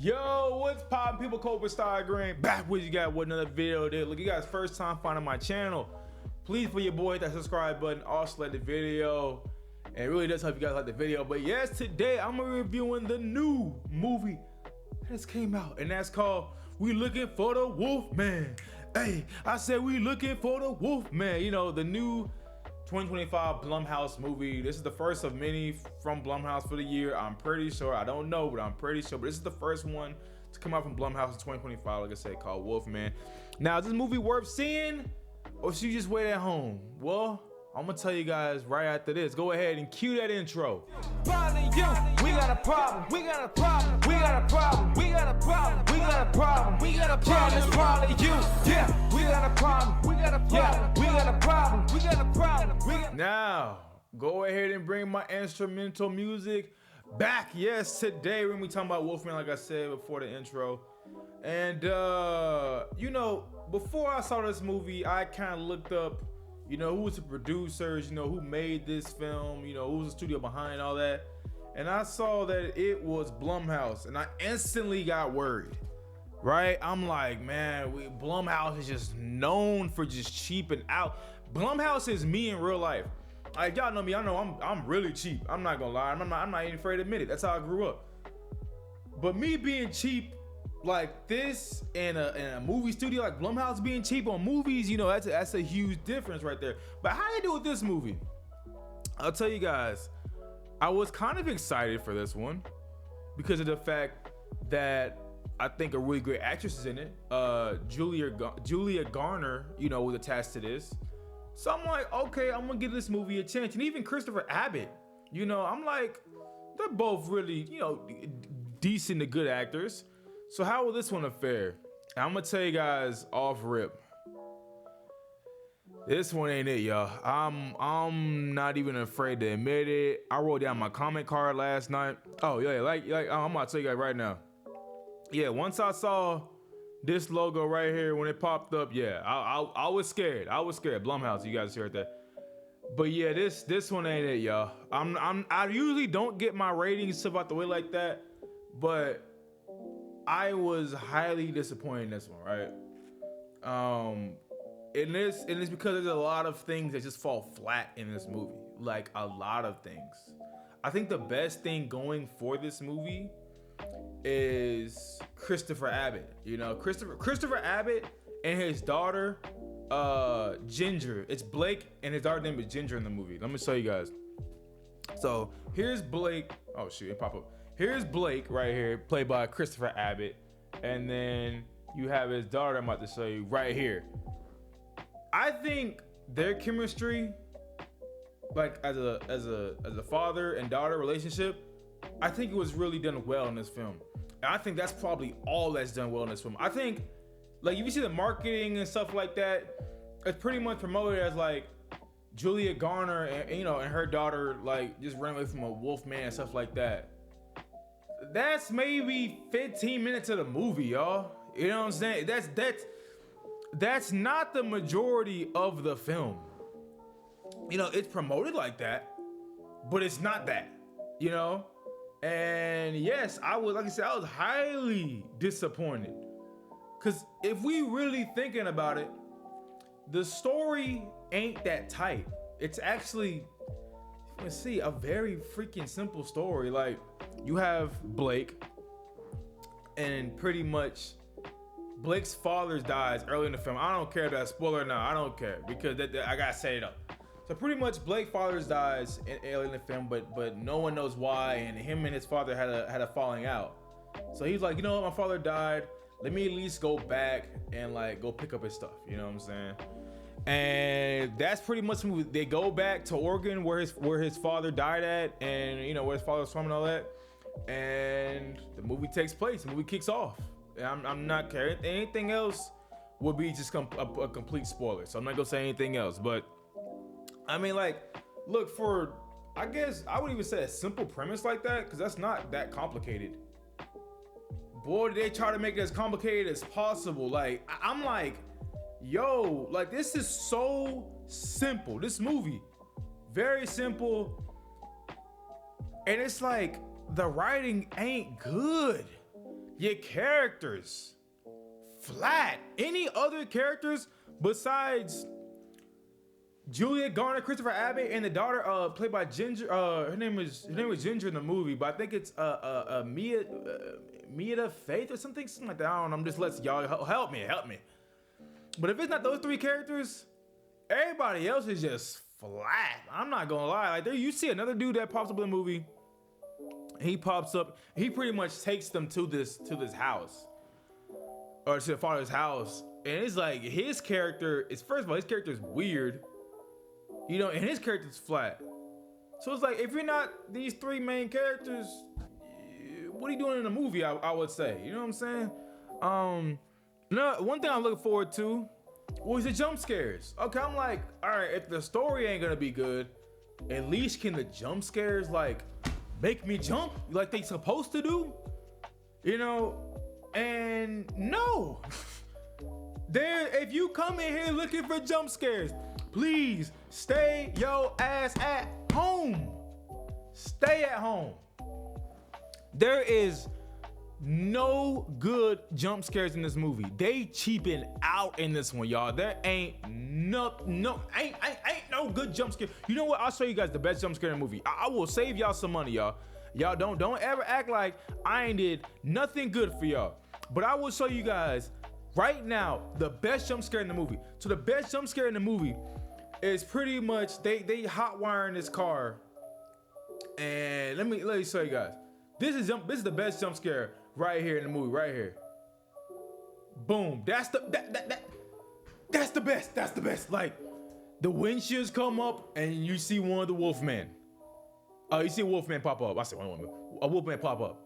Yo, what's poppin', people? Cobra Star Green back with you guys with another video. There, look, you guys first time finding my channel, please for your boy hit that subscribe button, also like the video, and it really does help you guys like the video. But yes, today I'm gonna be reviewing the new movie that just came out, and that's called We Looking for the Wolfman. Hey, I said we looking for the Wolfman. You know, the new 2025 Blumhouse movie. This is the first of many from Blumhouse for the year. I'm pretty sure. I don't know, but I'm pretty sure. But this is the first one to come out from Blumhouse in 2025, like I said, called Wolfman. Now, is this movie worth seeing, or should you just wait at home? Well, I'm gonna tell you guys right after this. Go ahead and cue that intro. We got a problem. We got a problem. We got a problem. We got a problem. We got a problem. We got a problem. It's probably you. Yeah. We got a problem. We got a problem. Yeah. We got a problem. We got a problem. Now, go ahead and bring my instrumental music back. Yes, today we're gonna be talking about Wolfman, like I said before the intro. And you know, before I saw this movie, I kind of looked up, you know, who was the producers, you know, who made this film, you know, who was the studio behind all that. And I saw that it was Blumhouse, and I instantly got worried, right? I'm like, man, Blumhouse is just known for just cheaping out. Blumhouse is me in real life. Like, y'all know me, I know I'm really cheap. I'm not gonna lie, I'm not even afraid to admit it. That's how I grew up. But me being cheap like this in a movie studio, like Blumhouse being cheap on movies, you know, that's a huge difference right there. But how you do with this movie? I'll tell you guys, I was kind of excited for this one because of the fact that I think a really great actress is in it. Julia Garner, you know, was attached to this. So I'm like, okay, I'm gonna give this movie a chance. And even Christopher Abbott, you know, I'm like, they're both really, you know, decent to good actors. So how will this one fare? I'm gonna tell you guys off rip. This one ain't it, y'all. I'm not even afraid to admit it. I wrote down my comment card last night. Oh yeah, like I'm gonna tell you guys right now. Yeah, once I saw this logo right here when it popped up, yeah, I was scared. I was scared. Blumhouse, you guys heard that. But yeah, this one ain't it, y'all. I usually don't get my ratings stuff out the way like that, but I was highly disappointed in this one, right? And it's because there's a lot of things that just fall flat in this movie. Like, a lot of things. I think the best thing going for this movie is Christopher Abbott. You know, Christopher Abbott and his daughter, Ginger. It's Blake and his daughter's name is Ginger in the movie. Let me show you guys. So here's Blake. Oh shoot, it popped up. Here's Blake right here, played by Christopher Abbott, and then you have his daughter. I'm about to show you right here. I think their chemistry, like as a father and daughter relationship, I think it was really done well in this film. And I think that's probably all that's done well in this film. I think, like, if you see the marketing and stuff like that, it's pretty much promoted as like Julia Garner and, you know, and her daughter like just ran away from a wolf man and stuff like that. That's maybe 15 minutes of the movie, y'all. You know what I'm saying? That's not the majority of the film. You know, it's promoted like that, but it's not that, you know? And yes, I was, like I said, I was highly disappointed. Cause if we really thinking about it, the story ain't that tight. It's actually, let's see, a very freaking simple story. Like, you have Blake, and pretty much Blake's father dies early in the film. I don't care if that's spoiler or not. I don't care because I gotta set it up. So pretty much Blake's father dies early in the film, but no one knows why. And him and his father had a falling out. So he's like, you know what, my father died. Let me at least go back and like go pick up his stuff. You know what I'm saying? And that's pretty much when they go back to Oregon where his father died at, and you know where his father was from and all that. And the movie takes place. The movie kicks off. I'm not caring. Anything else would be just a complete spoiler. So I'm not gonna say anything else. But I mean, like, look, for, I guess I would even say a simple premise like that, because that's not that complicated. Boy, did they try to make it as complicated as possible. Like, I'm like, yo, like, this is so simple. This movie, very simple. And it's like, the writing ain't good. Your characters flat. Any other characters besides Julia Garner, Christopher Abbott, and the daughter played by Ginger. Her name was Ginger in the movie, but I think it's Mia Faith or something like that. I don't know. I'm just letting y'all help me. But if it's not those three characters, everybody else is just flat. I'm not gonna lie. Like there, you see another dude that pops up in the movie. He pops up. He pretty much takes them to this house, or to the father's house, and it's like his character is, first of all, his character is weird, you know, and his character's flat. So it's like if you're not these three main characters, what are you doing in the movie? I would say, you know what I'm saying? No, one thing I'm looking forward to was the jump scares. Okay, I'm like, all right, if the story ain't gonna be good, at least can the jump scares like make me jump like they supposed to do, you know? And no, if you come in here looking for jump scares, please stay your ass at home. Stay at home. There is no good jump scares in this movie. They cheaping out in this one, y'all. There ain't no good jump scare. You know what? I'll show you guys the best jump scare in the movie. I will save y'all some money, y'all. Y'all don't ever act like I ain't did nothing good for y'all. But I will show you guys right now the best jump scare in the movie. So the best jump scare in the movie is pretty much they hot wiring this car. And let me show you guys. This is the best jump scare right here in the movie, right here. Boom. That's the best. That's the best. Like the windshields come up and you see one of the wolfman. You see a wolfman pop up. I said a wolfman pop up.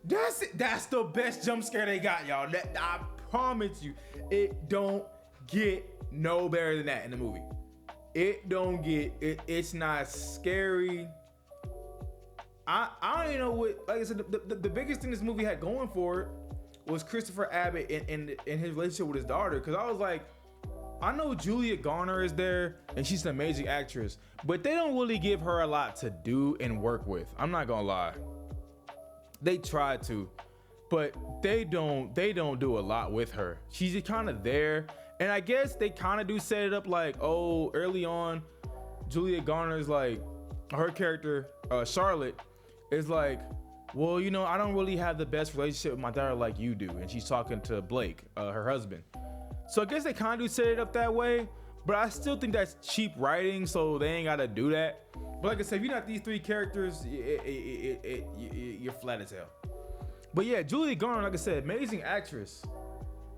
That's it. That's the best jump scare they got, y'all. I promise you, it don't get no better than that in the movie. It don't get it. It's not scary. I don't even know what. Like I said, the biggest thing this movie had going for it was Christopher Abbott and his relationship with his daughter. Because I was like, I know Julia Garner is there and she's an amazing actress, but they don't really give her a lot to do and work with. I'm not gonna lie. They tried to, but they don't do a lot with her. She's just kind of there, and I guess they kind of do set it up like, oh, early on, Julia Garner's like, her character Charlotte is like, well, you know, I don't really have the best relationship with my daughter like you do, and she's talking to Blake, her husband. So I guess they kind of do set it up that way, but I still think that's cheap writing, so they ain't gotta do that. But like I said, if you're not these three characters, you're flat as hell. But yeah, Julia Garner, like I said, amazing actress.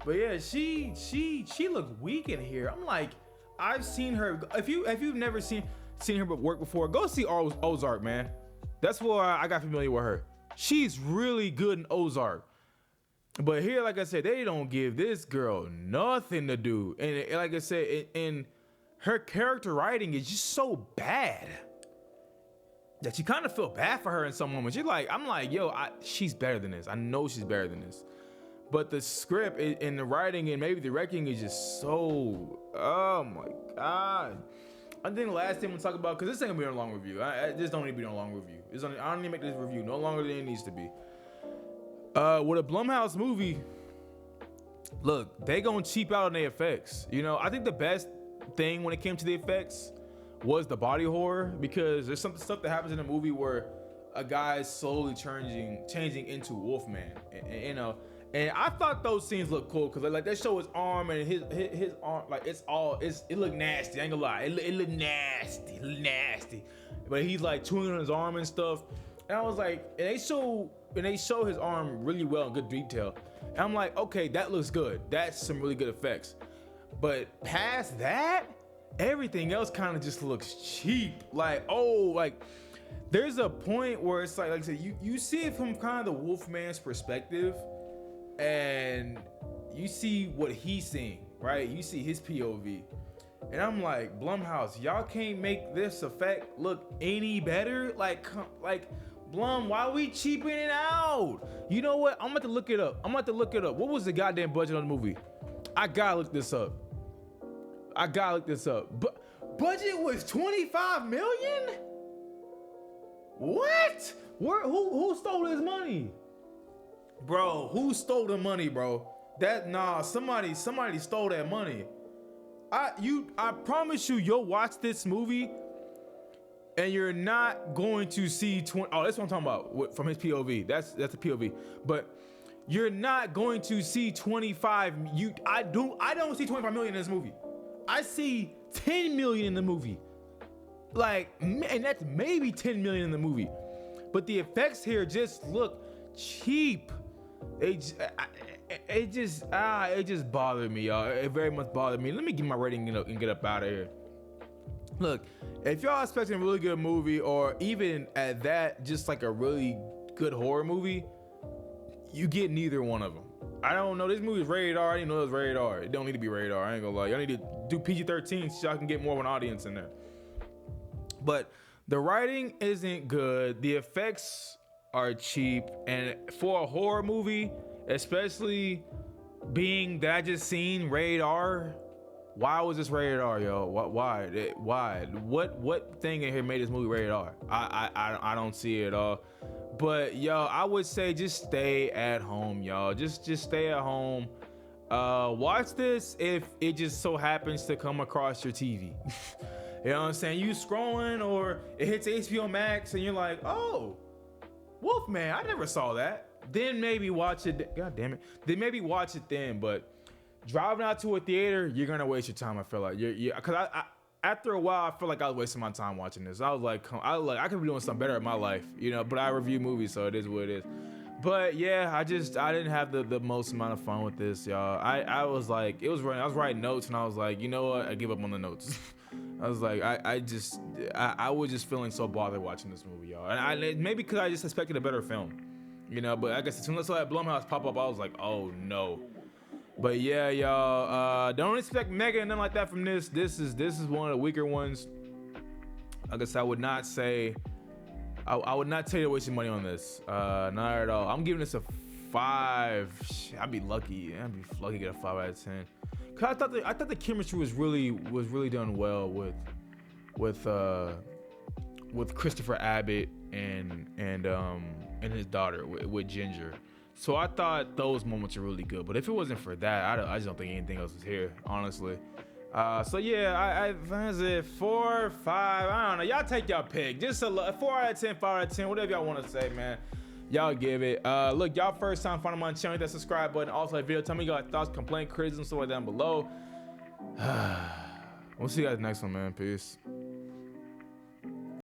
But yeah, she looked weak in here. I'm like, I've seen her. If you've never seen her work before, go see Ozark, man. That's where I got familiar with her. She's really good in Ozark. But here, like I said, they don't give this girl nothing to do. And like I said, and her character writing is just so bad that you kind of feel bad for her in some moments. I'm like, yo, she's better than this. I know she's better than this. But the script and the writing and maybe the directing is just so, oh my God. I think the last thing we'll talk about, because this ain't gonna be a long review. This don't need to be a long review. I don't need to make this review no longer than it needs to be. With a Blumhouse movie, look, they gonna cheap out on the effects. You know, I think the best thing when it came to the effects was the body horror, because there's some stuff that happens in the movie where a guy is slowly changing into Wolfman, and you know. And I thought those scenes looked cool because like they show his arm and his arm, like it looked nasty. I ain't gonna lie, it looked nasty. But he's like chewing on his arm and stuff. And I was like, and they show his arm really well in good detail. And I'm like, okay, that looks good. That's some really good effects. But past that, everything else kind of just looks cheap. Like there's a point where it's like I said, you see it from kind of the Wolfman's perspective. And you see what he's seeing, right? You see his POV. And I'm like, Blumhouse, y'all can't make this effect look any better? Like Blum, why are we cheaping it out? You know what? I'm about to look it up. What was the goddamn budget on the movie? I gotta look this up. But budget was $25 million? What? Who stole his money? Bro, who stole the money, bro? Somebody stole that money. I promise you'll watch this movie and you're not going to see 20. Oh, that's what I'm talking about from his POV. That's the POV. But you're not going to see 25. I don't see 25 million in this movie. I see 10 million in the movie. Like, and that's maybe 10 million in the movie. But the effects here just look cheap. It just bothered me, y'all. It very much bothered me. Let me get my rating and get up out of here. Look, if y'all expecting a really good movie, or even at that, just like a really good horror movie, you get neither one of them. I don't know. This movie's rated R. I didn't know it was rated R. It don't need to be rated R. I ain't gonna lie. Y'all need to do PG-13 so y'all can get more of an audience in there. But the writing isn't good. The effects are cheap, and for a horror movie, especially being that I just seen rated R, why was this rated R, yo? Why? What thing in here made this movie rated R? I don't see it at all. But yo, I would say just stay at home, y'all. Just stay at home. Watch this if it just so happens to come across your TV. You know what I'm saying? You scrolling or it hits HBO Max and you're like, oh, Wolfman, I never saw that. Then maybe watch it. God damn it. Then maybe watch it then. But driving out to a theater, you're gonna waste your time. I feel like because I after a while, I feel like I was wasting my time watching this. I was like, I could be doing something better in my life, you know. But I review movies, so it is what it is. But yeah, I didn't have the most amount of fun with this, y'all. I was like, I was writing notes, and I was like, you know what? I give up on the notes. I was like, I was just feeling so bothered watching this movie, y'all. And maybe because I just expected a better film, you know. But I guess as soon as I saw that Blumhouse pop up, I was like, oh no. But yeah, y'all, don't expect mega and nothing like that from this. This is one of the weaker ones. I guess I would not say, I would not tell you to waste your money on this. Not at all. I'm giving this a 5. I'd be lucky. I'd be lucky to get a 5 out of 10. Cause I thought the chemistry was really done well with Christopher Abbott and his daughter with Ginger. So I thought those moments are really good. But if it wasn't for that, I just don't think anything else was here, honestly. So yeah, I is it 4, 5? I don't know. Y'all take y'all pick. Just a 4 out of 10, 5 out of 10, whatever y'all want to say, man. Y'all give it. Look, y'all first time finding my channel, hit that subscribe button. Also, that video. Tell me your thoughts, complaints, criticism, stuff like that down below. We'll see you guys next one, man. Peace.